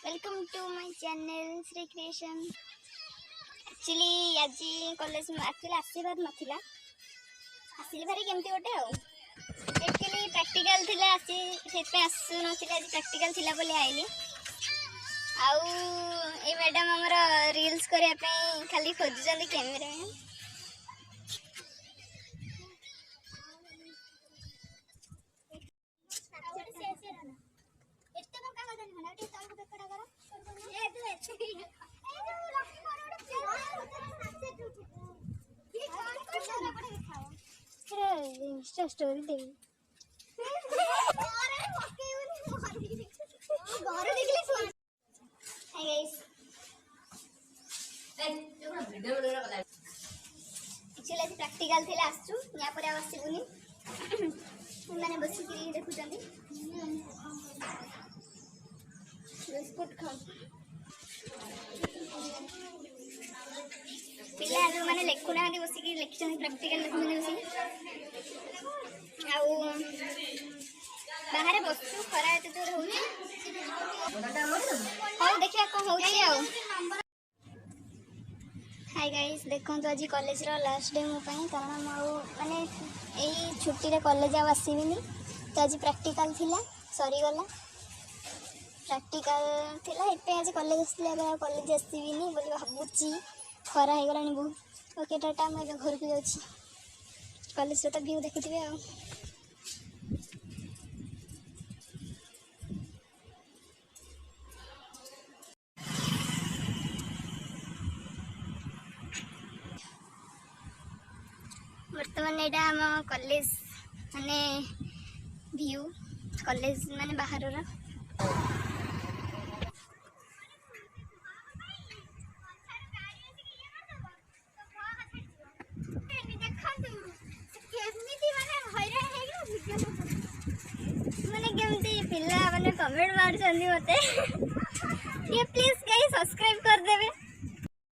Welcome to my channel Shri creation. Actually आज college में आसबार नाला आसिली भारी केमती गोटे एक्चुअली प्रैक्टिकल थिला आसु नथिला आज प्रैक्टिकल थिला बोली आइली आउ ए मैडम हमर रील्स करया पे खाली खोजुचंदी कैमरा में Insta story they actually practical थिला आसु या पर आसीबुनी माने बसिकी देखुचंदी बिस्कुट खाओ पिला जो माने लेखुना बसिकी लिखिचंदी प्रैक्टिकल लिखुचंदी बसिकी आउ बाहर बसु खरा एते जोर होउची हां देखिया को होउची आउ हाय गाइस देखो तो आज कॉलेज रो लास्ट डे मो पई कारण माने एई छुट्टी रे कॉलेज आ आसीबिनी तो आज प्रैक्टिकल थिला सरी गला प्रैक्टिकल थिला एपे आज कॉलेज आसले कॉलेज आसीबिनी बोली भाबुची खरा हो गलानी बहुत ओके टाटा मैं घर को जाऊँ कॉलेज तो व्यू देखिए आ बर्तमान यहाँ आम कॉलेज माने व्यू कॉलेज माने बाहर पिला मैंने कमेंट मार मते ये प्लीज गाइस सब्सक्राइब कर देवे।